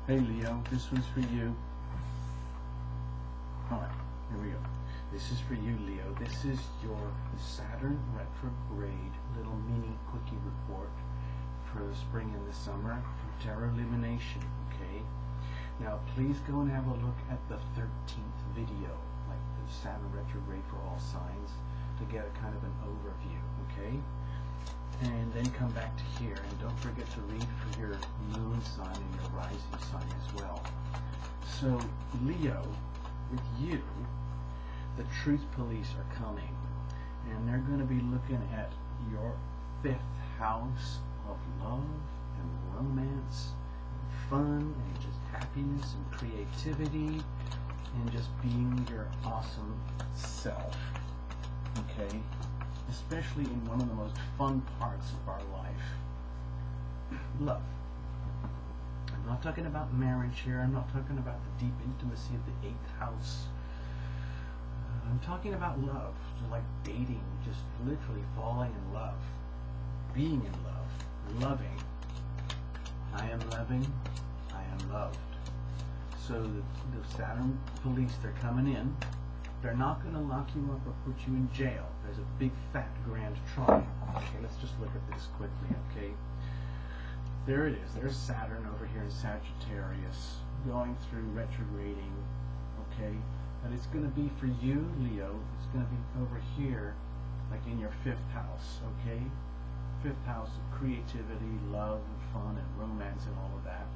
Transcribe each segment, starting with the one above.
Hey Leo, this one's for you. Alright, here we go. This is for you, Leo. This is your Saturn Retrograde little mini quickie report for the spring and the summer from Tarot Lumination, okay? Now please go and have a look at the 13th video, like the Saturn Retrograde for all signs, to get a kind of an overview, okay? And then come back to here, and don't forget to read for your moon sign and your rising sign as well. So, Leo, with you, the truth police are coming, and they're going to be looking at your 5th house of love and romance and fun and just happiness and creativity and just being your awesome self, okay? Especially in one of the most fun parts of our life, love. I'm not talking about marriage here. I'm not talking about the deep intimacy of the 8th house. I'm talking about love, like dating, just literally falling in love, being in love, loving. I am loving, I am loved. So the Saturn police, they're coming in. They're not going to lock you up or put you in jail. There's a big fat grand trial. Okay, let's just look at this quickly, okay? There it is. There's Saturn over here in Sagittarius going through retrograding, okay? But it's going to be for you, Leo, it's going to be over here, like in your 5th house, okay? 5th house of creativity, love, and fun, and romance, and all of that.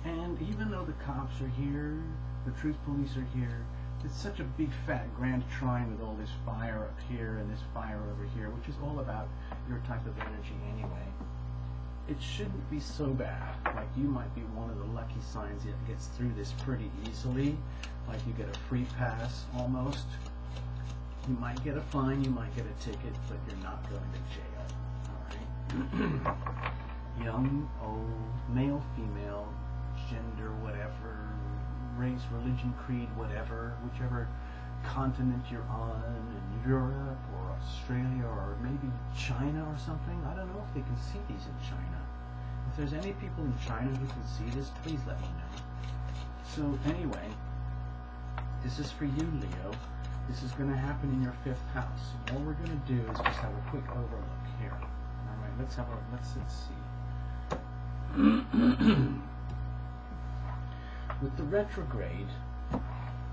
And even though the cops are here, the truth police are here, it's such a big fat grand trine with all this fire up here and this fire over here, which is all about your type of energy anyway. It shouldn't be so bad. Like, you might be one of the lucky signs that gets through this pretty easily. Like, you get a free pass almost. You might get a fine, you might get a ticket, but you're not going to jail. Alright? Young, old, male, female, gender, whatever, race, religion, creed, whatever, whichever continent you're on, in Europe or Australia or maybe China or something. I don't know if they can see these in China. If there's any people in China who can see this, please let me know. So anyway, this is for you, Leo. This is going to happen in your 5th house. All we're going to do is just have a quick overlook here. All right, let's see. With the retrograde,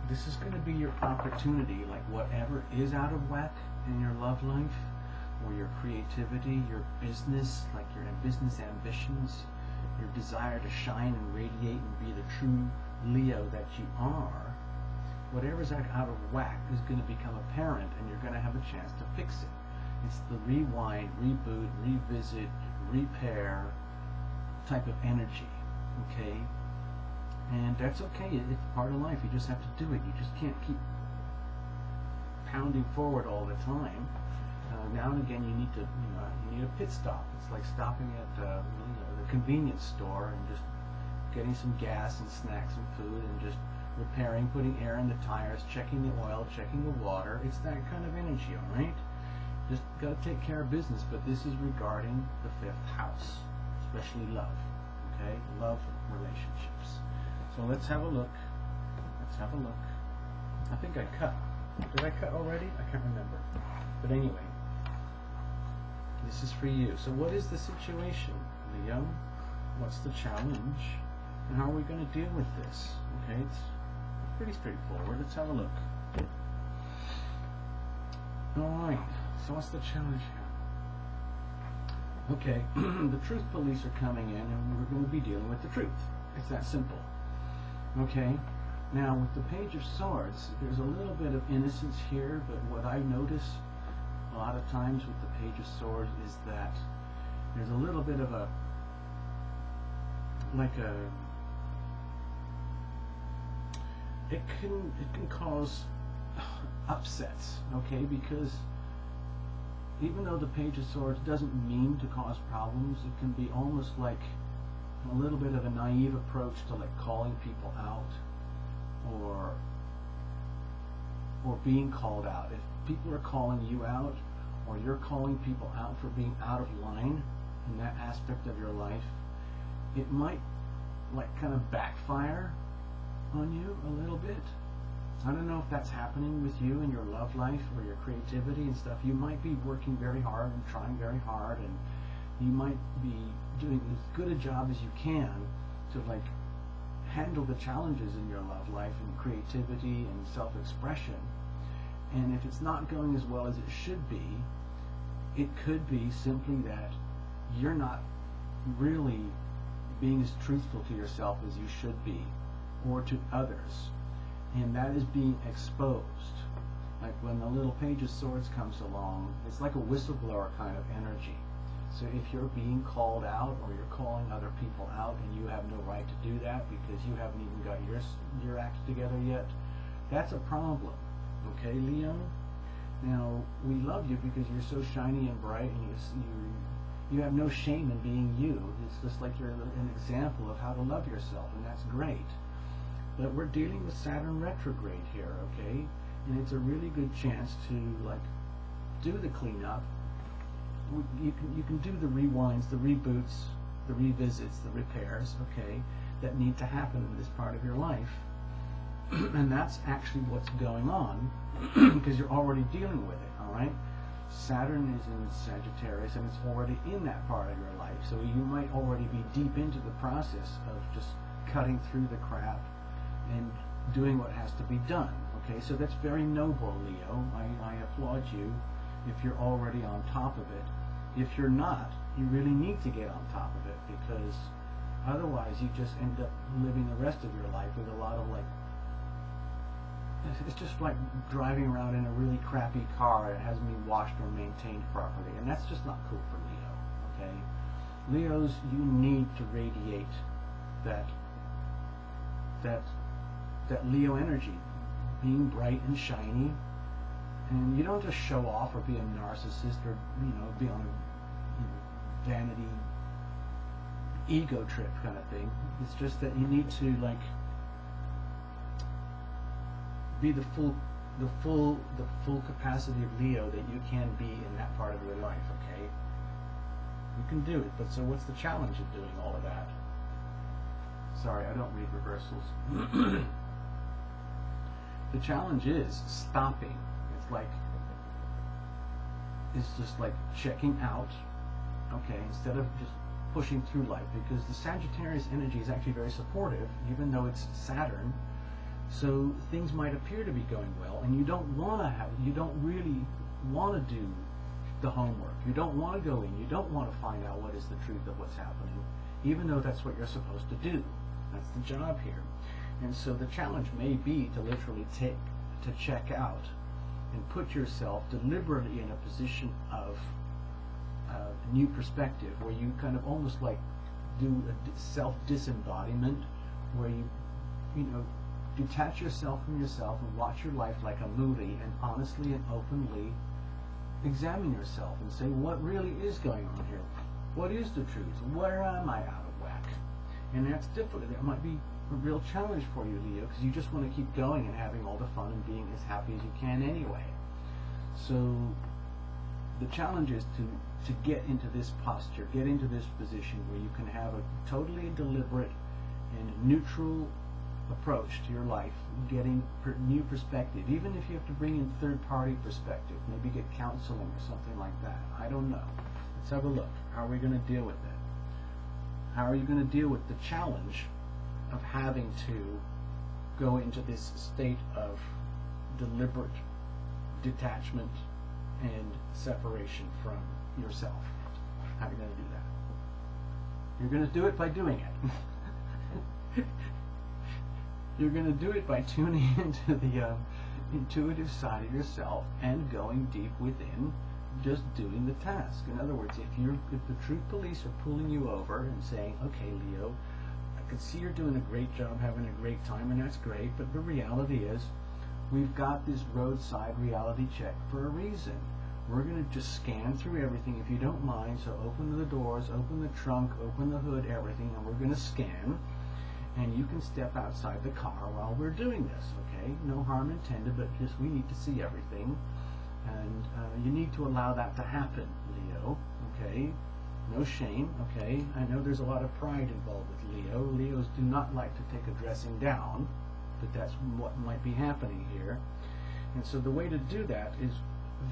this is going to be your opportunity, like whatever is out of whack in your love life, or your creativity, your business, like your business ambitions, your desire to shine and radiate and be the true Leo that you are, whatever's out of whack is going to become apparent, and you're going to have a chance to fix it. It's the rewind, reboot, revisit, repair type of energy, okay? And that's okay. It's part of life. You just have to do it. You just can't keep pounding forward all the time. Now and again, you need a pit stop. It's like stopping at the convenience store and just getting some gas and snacks and food and just repairing, putting air in the tires, checking the oil, checking the water. It's that kind of energy, all right? Just got to take care of business. But this is regarding the 5th house, especially love. Okay, love relationships. So let's have a look. Let's have a look. I think I cut. Did I cut already? I can't remember. But anyway, this is for you. So what is the situation, Leo? What's the challenge? And how are we going to deal with this? Okay, it's pretty straightforward. Let's have a look. Alright, so what's the challenge here? Okay, the truth police are coming in, and we're going to be dealing with the truth. It's that simple. Okay, now with the Page of Swords, there's a little bit of innocence here, but what I notice a lot of times with the Page of Swords is that there's a little bit of a, it can cause upsets, okay, because even though the Page of Swords doesn't mean to cause problems, it can be almost like a little bit of a naive approach to like calling people out or being called out. If people are calling you out or you're calling people out for being out of line in that aspect of your life, it might like kind of backfire on you a little bit. I don't know if that's happening with you in your love life or your creativity and stuff. You might be working very hard and trying very hard, and you might be doing as good a job as you can to like handle the challenges in your love life and creativity and self-expression. And if it's not going as well as it should be, it could be simply that you're not really being as truthful to yourself as you should be, or to others. And that is being exposed. Like when the little Page of Swords comes along, it's like a whistleblower kind of energy. So if you're being called out, or you're calling other people out, and you have no right to do that because you haven't even got your act together yet, that's a problem. Okay, Leo? Now, we love you because you're so shiny and bright, and you have no shame in being you. It's just like you're an example of how to love yourself, and that's great. But we're dealing with Saturn retrograde here, okay? And it's a really good chance to like do the cleanup. You can do the rewinds, the reboots, the revisits, the repairs, okay, that need to happen in this part of your life. And that's actually what's going on because you're already dealing with it, all right? Saturn is in Sagittarius, and it's already in that part of your life, so you might already be deep into the process of just cutting through the crap and doing what has to be done. Okay, so that's very noble, Leo. I applaud you if you're already on top of it. If you're not, you really need to get on top of it, because otherwise you just end up living the rest of your life with a lot of like, it's just like driving around in a really crappy car that hasn't been washed or maintained properly, and that's just not cool for Leo. Okay, Leos, you need to radiate that Leo energy, being bright and shiny, and you don't just show off or be a narcissist or be on a vanity ego trip kind of thing. It's just that you need to like be the full capacity of Leo that you can be in that part of your life. Okay, you can do it, but so what's the challenge of doing all of that? Sorry, I don't read reversals. The challenge is stopping. It's just like checking out, okay, instead of just pushing through life, because the Sagittarius energy is actually very supportive, even though it's Saturn. So things might appear to be going well, and you don't really want to do the homework. You don't want to go in. You don't want to find out what is the truth of what's happening, even though that's what you're supposed to do. That's the job here. And so the challenge may be to literally check out and put yourself deliberately in a position of new perspective, where you kind of almost like do a self-disembodiment, where you detach yourself from yourself and watch your life like a movie, and honestly and openly examine yourself and say, what really is going on here? What is the truth? Where am I out of whack? And that's difficult. That might be a real challenge for you, Leo, because you just want to keep going and having all the fun and being as happy as you can anyway. So the challenge is to get into this posture, get into this position where you can have a totally deliberate and neutral approach to your life, getting new perspective, even if you have to bring in third-party perspective, maybe get counseling or something like that. I don't know. Let's have a look. How are we going to deal with it? How are you going to deal with the challenge of having to go into this state of deliberate detachment and separation from yourself? How are you going to do that? You're going to do it by doing it. You're going to do it by tuning into the intuitive side of yourself and going deep within, just doing the task. In other words, if the truth police are pulling you over and saying, okay, Leo, I can see you're doing a great job, having a great time, and that's great, but the reality is we've got this roadside reality check for a reason. We're going to just scan through everything, if you don't mind. So open the doors, open the trunk, open the hood, everything, and we're going to scan. And you can step outside the car while we're doing this, okay? No harm intended, but just we need to see everything. And you need to allow that to happen, Leo, okay? No shame, okay? I know there's a lot of pride involved with Leo. Leo's do not like to take a dressing down, but that's what might be happening here. And so the way to do that is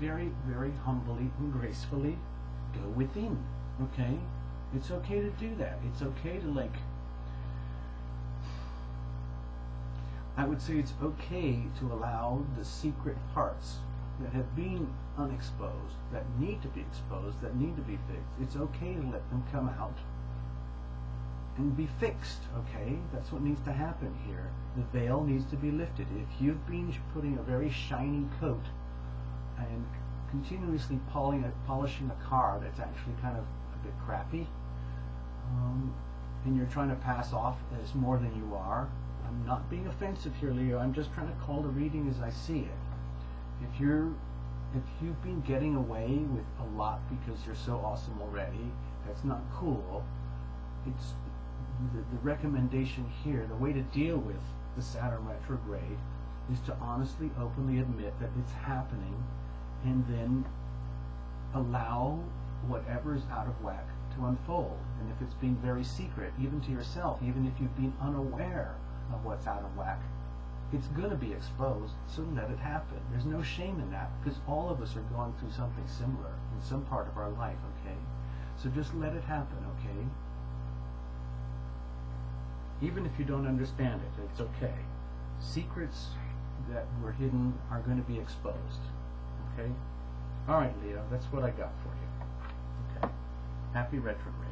very, very humbly and gracefully go within, okay? It's okay to do that. It's okay to, like, I would say it's okay to allow the secret parts that have been unexposed, that need to be exposed, that need to be fixed. It's okay to let them come out and be fixed, okay? That's what needs to happen here. The veil needs to be lifted. If you've been putting a very shiny coat and continuously polishing a car that's actually kind of a bit crappy, and you're trying to pass off as more than you are, I'm not being offensive here, Leo. I'm just trying to call the reading as I see it. If you've been getting away with a lot because you're so awesome already, that's not cool. It's the recommendation here, the way to deal with the Saturn retrograde is to honestly, openly admit that it's happening, and then allow whatever is out of whack to unfold. And if it's being very secret, even to yourself, even if you've been unaware of what's out of whack, it's going to be exposed, so let it happen. There's no shame in that, because all of us are going through something similar in some part of our life, okay? So just let it happen, okay? Even if you don't understand it, it's okay. Secrets that were hidden are going to be exposed, okay? All right, Leo, that's what I got for you. Okay. Happy retrograde.